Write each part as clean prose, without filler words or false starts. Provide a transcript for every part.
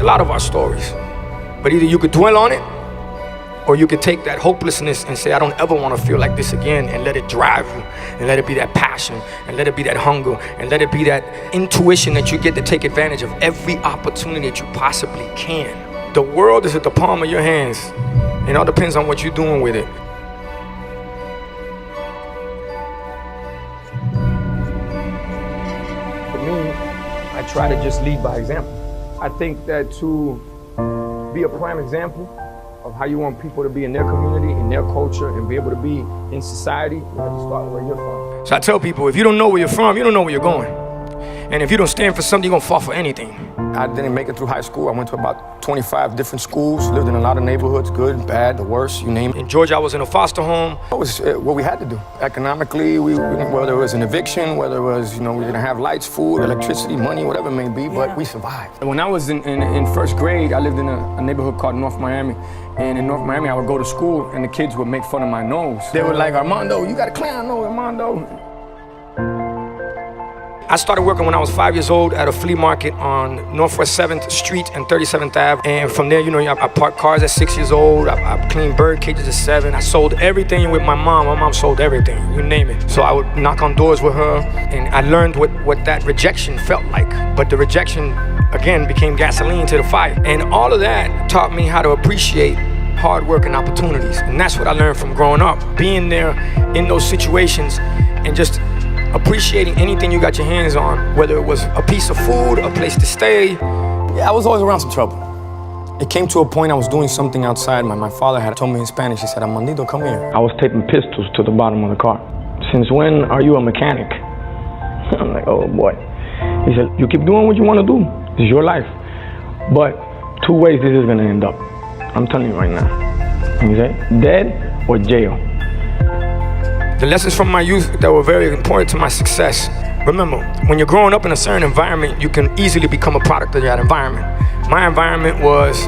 a lot of our stories. But either you could dwell on it, or you could take that hopelessness and say, I don't ever want to feel like this again, and let it drive you, and let it be that passion, and let it be that hunger, and let it be that intuition that you get to take advantage of every opportunity that you possibly can. The world is at the palm of your hands. It all depends on what you're doing with it. For me, I try to just lead by example. I think that to be a prime example of how you want people to be in their community, in their culture, and be able to be in society, you have to start where you're from. So I tell people, if you don't know where you're from, you don't know where you're going. And if you don't stand for something, you're gonna fall for anything. I didn't make it through high school. I went to about 25 different schools, lived in a lot of neighborhoods, good, bad, the worst, you name it. In Georgia, I was in a foster home. It was what we had to do. Economically, whether it was an eviction, whether it was, we didn't have lights, food, electricity, money, whatever it may be, but we survived. When I was in first grade, I lived in a neighborhood called North Miami. And in North Miami, I would go to school and the kids would make fun of my nose. They were like, Armando, you got a clown nose, Armando. I started working when I was 5 years old at a flea market on Northwest 7th Street and 37th Ave. And from there, I parked cars at 6 years old. I cleaned bird cages at 7. I sold everything with my mom. My mom sold everything, you name it. So I would knock on doors with her, and I learned what that rejection felt like. But the rejection, again, became gasoline to the fire. And all of that taught me how to appreciate hard work and opportunities. And that's what I learned from growing up. Being there in those situations and just appreciating anything you got your hands on, whether it was a piece of food, a place to stay. Yeah, I was always around some trouble. It came to a point I was doing something outside. My father had told me in Spanish, he said, Armandito, come here. I was taping pistols to the bottom of the car. Since when are you a mechanic? I'm like, oh boy. He said, you keep doing what you want to do. It's your life. But 2 ways this is gonna end up. I'm telling you right now. He said, dead or jail. The lessons from my youth that were very important to my success. Remember, when you're growing up in a certain environment, you can easily become a product of that environment. My environment was,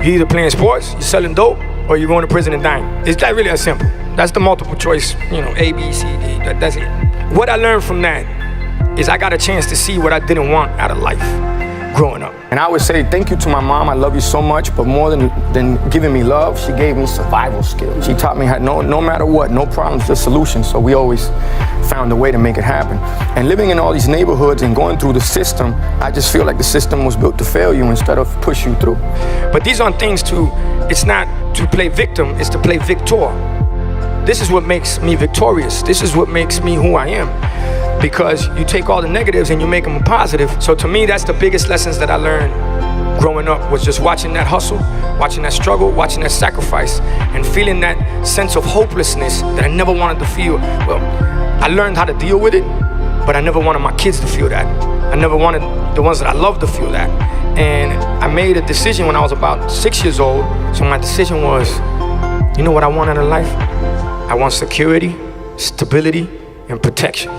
you're either playing sports, you're selling dope, or you're going to prison and dying. It's that really that simple. That's the multiple choice, A, B, C, D, that's it. What I learned from that is I got a chance to see what I didn't want out of life growing up. And I would say thank you to my mom. I love you so much, but more than giving me love, she gave me survival skills. She taught me how no matter what, no problems, just solutions. So we always found a way to make it happen. And living in all these neighborhoods and going through the system, I just feel like the system was built to fail you instead of push you through. But these aren't things it's not to play victim, it's to play victor. This is what makes me victorious. This is what makes me who I am. Because you take all the negatives and you make them a positive. So to me, that's the biggest lessons that I learned growing up, was just watching that hustle, watching that struggle, watching that sacrifice, and feeling that sense of hopelessness that I never wanted to feel. Well, I learned how to deal with it, but I never wanted my kids to feel that. I never wanted the ones that I love to feel that. And I made a decision when I was about 6 years old. So my decision was, you know what I want out of life? I want security, stability, and protection.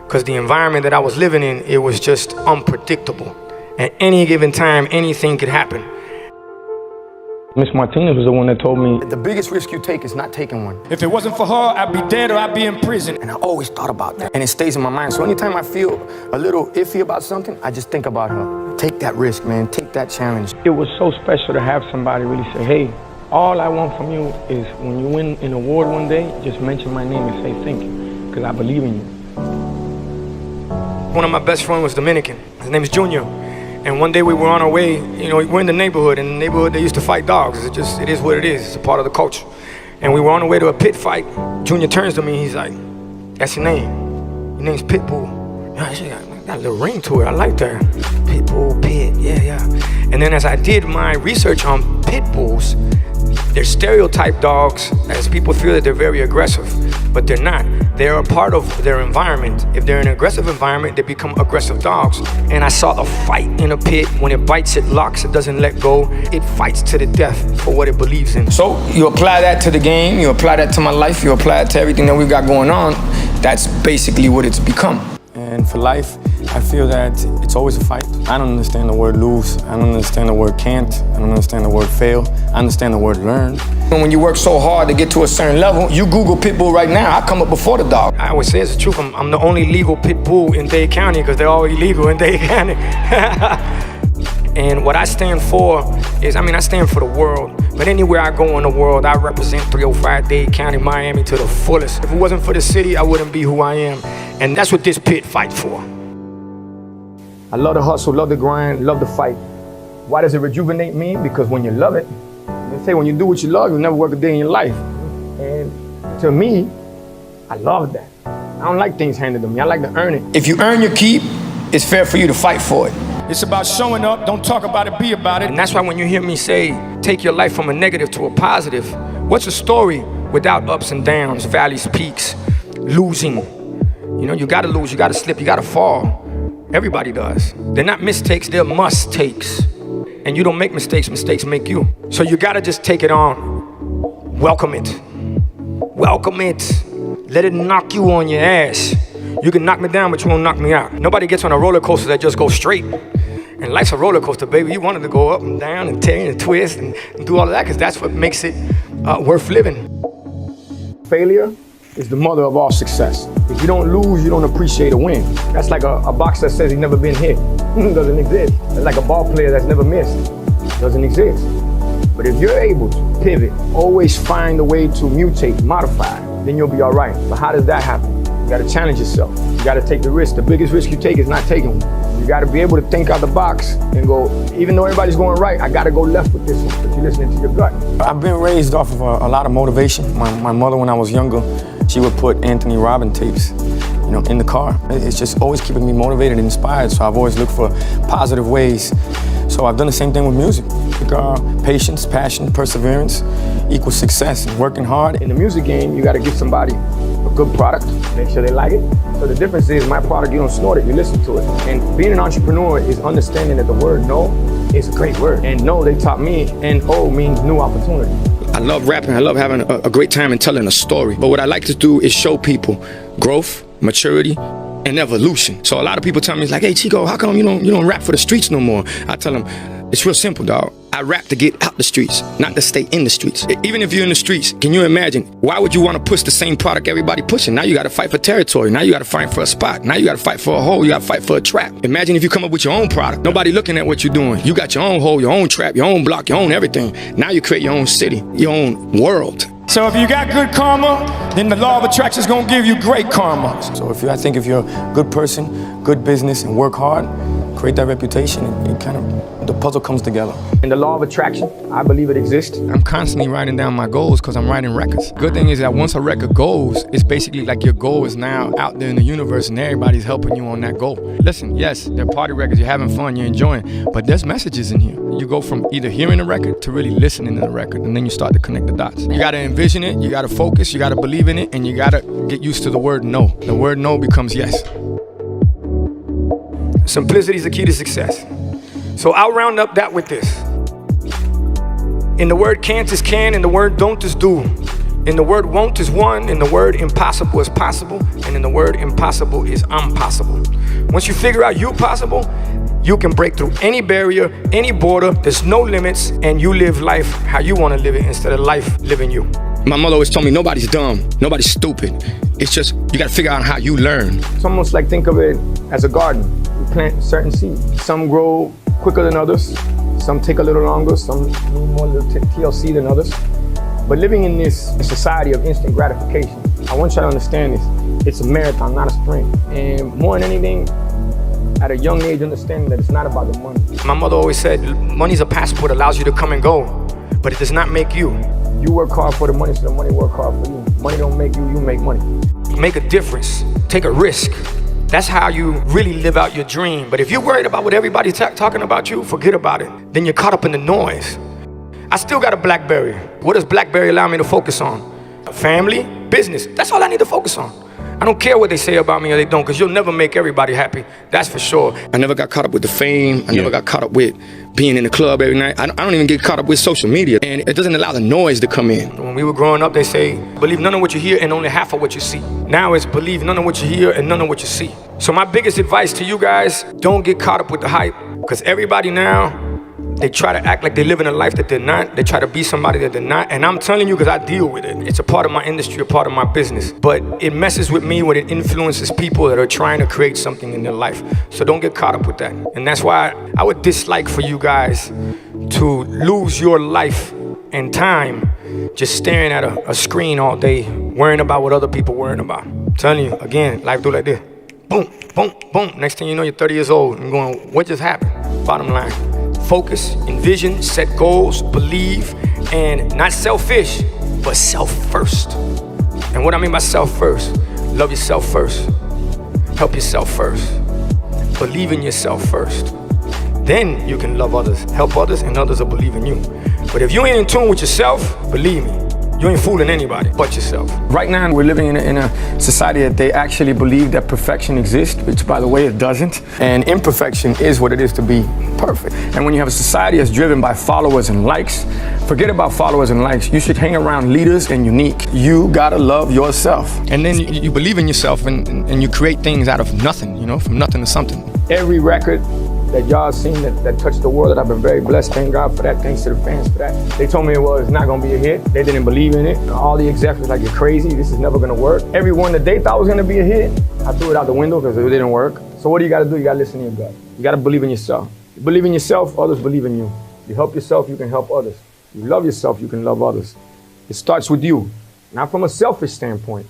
Because the environment that I was living in, it was just unpredictable. At any given time, anything could happen. Miss Martinez was the one that told me, the biggest risk you take is not taking one. If it wasn't for her, I'd be dead or I'd be in prison. And I always thought about that. And it stays in my mind. So anytime I feel a little iffy about something, I just think about her. Take that risk, man. Take that challenge. It was so special to have somebody really say, hey, all I want from you is when you win an award one day, just mention my name and say thank you, because I believe in you. One of my best friends was Dominican. His name is Junior. And one day we were on our way, we're in the neighborhood. In the neighborhood, they used to fight dogs. It is what it is. It's a part of the culture. And we were on our way to a pit fight. Junior turns to me, he's like, that's your name. Your name's Pitbull. Yeah, got a little ring to it. I like that. Pitbull, Pit, yeah. And then as I did my research on pit bulls, they're stereotype dogs, as people feel that they're very aggressive, but they're not. They're a part of their environment. If they're in an aggressive environment, they become aggressive dogs. And I saw a fight in a pit. When it bites, it locks, it doesn't let go. It fights to the death for what it believes in. So you apply that to the game, you apply that to my life, you apply it to everything that we've got going on. That's basically what it's become. And for life, I feel that it's always a fight. I don't understand the word lose. I don't understand the word can't. I don't understand the word fail. I understand the word learn. When you work so hard to get to a certain level, you Google pit bull right now, I come up before the dog. I always say it's the truth. I'm the only legal pit bull in Dade County because they're all illegal in Dade County. And what I stand for is, I stand for the world. But anywhere I go in the world, I represent 305 Dade County, Miami to the fullest. If it wasn't for the city, I wouldn't be who I am. And that's what this pit fight for. I love the hustle, love the grind, love the fight. Why does it rejuvenate me? Because when you love it, they say when you do what you love, you'll never work a day in your life. And to me, I love that. I don't like things handed to me. I like to earn it. If you earn your keep, it's fair for you to fight for it. It's about showing up, don't talk about it, be about it. And that's why when you hear me say, take your life from a negative to a positive, what's a story without ups and downs, valleys, peaks, losing? You know, you gotta lose, you gotta slip, you gotta fall. Everybody does. They're not mistakes, they're must-takes. And you don't make mistakes, mistakes make you. So you gotta just take it on. Welcome it. Welcome it. Let it knock you on your ass. You can knock me down, but you won't knock me out. Nobody gets on a roller coaster that just goes straight. And life's a roller coaster, baby. You want it to go up and down and tear and twist and do all of that because that's what makes it worth living. Failure is the mother of all success. If you don't lose, you don't appreciate a win. That's like a boxer that says he's never been hit. Doesn't exist. It's like a ball player that's never missed. Doesn't exist. But if you're able to pivot, always find a way to mutate, modify, then you'll be all right. But how does that happen? You gotta challenge yourself. You gotta take the risk. The biggest risk you take is not taking one. You gotta be able to think out the box and go, even though everybody's going right, I gotta go left with this one, but you're listening to your gut. I've been raised off of a lot of motivation. My mother, when I was younger, she would put Anthony Robbins tapes, in the car. It's just always keeping me motivated and inspired, so I've always looked for positive ways. So I've done the same thing with music. Patience, passion, perseverance equals success, and working hard. In the music game, you gotta give somebody a good product, make sure they like it. So the difference is my product, you don't snort it, you listen to it. And being an entrepreneur is understanding that the word no is a great word. And no, they taught me, and O means new opportunity. I love rapping, I love having a great time and telling a story. But what I like to do is show people growth, maturity, and evolution. So a lot of people tell me, it's like, hey Chico, how come you don't rap for the streets no more? I tell them, it's real simple, dog. I rap to get out the streets, not to stay in the streets. Even if you're in the streets, can you imagine, why would you want to push the same product everybody pushing? Now you got to fight for territory. Now you got to fight for a spot. Now you got to fight for a hole. You got to fight for a trap. Imagine if you come up with your own product. Nobody looking at what you're doing. You got your own hole, your own trap, your own block, your own everything. Now you create your own city, your own world. So if you got good karma, then the law of attraction is going to give you great karma. So I think if you're a good person, good business, and work hard, create that reputation, and the puzzle comes together. And the law of attraction, I believe it exists. I'm constantly writing down my goals because I'm writing records. Good thing is that once a record goes, it's basically like your goal is now out there in the universe and everybody's helping you on that goal. Listen, yes, they're party records, you're having fun, you're enjoying, but there's messages in here. You go from either hearing a record to really listening to the record, and then you start to connect the dots. You gotta envision it, you gotta focus, you gotta believe in it, and you gotta get used to the word no. The word no becomes yes. Simplicity is the key to success. So I'll round up that with this. In the word can't is can, in the word don't is do. In the word won't is one, in the word impossible is possible, and in the word impossible is impossible. Once you figure out you're possible, you can break through any barrier, any border, there's no limits, and you live life how you want to live it instead of life living you. My mother always told me nobody's dumb, nobody's stupid. It's just, you gotta figure out how you learn. It's almost like think of it as a garden. You plant certain seeds. Some grow quicker than others. Some take a little longer. Some need more TLC than others. But living in this society of instant gratification, I want you to understand this. It's a marathon, not a sprint. And more than anything, at a young age, understanding that it's not about the money. My mother always said, money's a passport, allows you to come and go, but it does not make you. You work hard for the money, so the money work hard for you. Money don't make you, you make money. Make a difference, take a risk. That's how you really live out your dream. But if you're worried about what everybody's talking about you, forget about it. Then you're caught up in the noise. I still got a BlackBerry. What does BlackBerry allow me to focus on? Family, business, that's all I need to focus on. I don't care what they say about me or they don't, because you'll never make everybody happy. That's for sure. I never got caught up with the fame. I never got caught up with being in the club every night. I don't even get caught up with social media. And it doesn't allow the noise to come in. When we were growing up, they say, believe none of what you hear and only half of what you see. Now it's believe none of what you hear and none of what you see. So my biggest advice to you guys, don't get caught up with the hype, because everybody now They try to act like they're living a life that they're not. They try to be somebody that they're not. And I'm telling you because I deal with it. It's a part of my industry, a part of my business. But it messes with me when it influences people that are trying to create something in their life. So don't get caught up with that. And that's why I would dislike for you guys to lose your life and time just staring at a screen all day, worrying about what other people worrying about. I'm telling you, again, life do like this. Boom, boom, boom. Next thing you know, you're 30 years old and going, what just happened? Bottom line. Focus, envision, set goals, believe, and not selfish, but self first. And what I mean by self first, love yourself first, help yourself first, believe in yourself first. Then you can love others, help others, and others will believe in you. But if you ain't in tune with yourself, believe me, you ain't fooling anybody but yourself. Right now, we're living in a society that they actually believe that perfection exists, which, by the way, it doesn't. And imperfection is what it is to be perfect. And when you have a society that's driven by followers and likes, forget about followers and likes. You should hang around leaders and unique. You gotta love yourself. And then you believe in yourself and you create things out of nothing, you know, from nothing to something. Every record that y'all seen that touched the world, that I've been very blessed. Thank God for that. Thanks to the fans for that. They told me it was not gonna be a hit. They didn't believe in it. All the execs was like, you're crazy. This is never gonna work. Every one that they thought was gonna be a hit, I threw it out the window because it didn't work. So what do? You gotta listen to your gut. You gotta believe in yourself. You believe in yourself, others believe in you. You help yourself, you can help others. You love yourself, you can love others. It starts with you. Not from a selfish standpoint,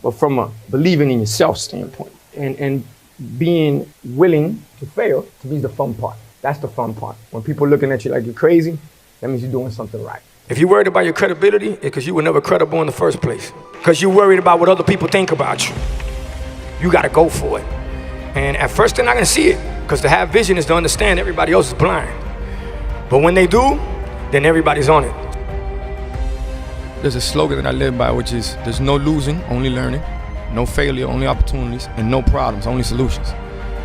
but from a believing in yourself standpoint. And being willing to fail to be the fun part. That's the fun part. When people are looking at you like you're crazy, that means you're doing something right. If you're worried about your credibility, it's because you were never credible in the first place. Because you're worried about what other people think about you. You got to go for it. And at first, they're not going to see it. Because to have vision is to understand everybody else is blind. But when they do, then everybody's on it. There's a slogan that I live by, which is, there's no losing, only learning. No failure, only opportunities, and no problems, only solutions.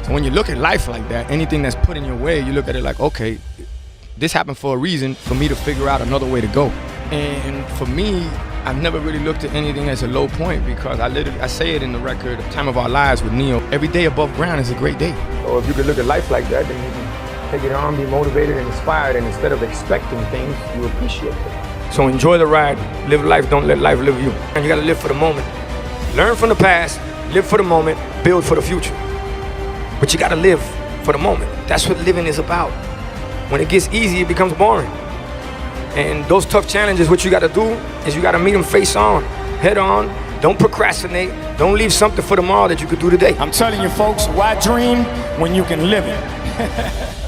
So when you look at life like that, anything that's put in your way, you look at it like, okay, this happened for a reason, for me to figure out another way to go. And for me, I've never really looked at anything as a low point because I say it in the record, Time of Our Lives with Neo, every day above ground is a great day. So if you could look at life like that, then you can take it on, be motivated and inspired, and instead of expecting things, you appreciate them. So enjoy the ride, live life, don't let life live you. And you gotta live for the moment. Learn from the past, live for the moment, build for the future. But you gotta live for the moment. That's what living is about. When it gets easy, it becomes boring. And those tough challenges, what you gotta do is you gotta meet them face on, head on. Don't procrastinate. Don't leave something for tomorrow that you could do today. I'm telling you folks, why dream when you can live it?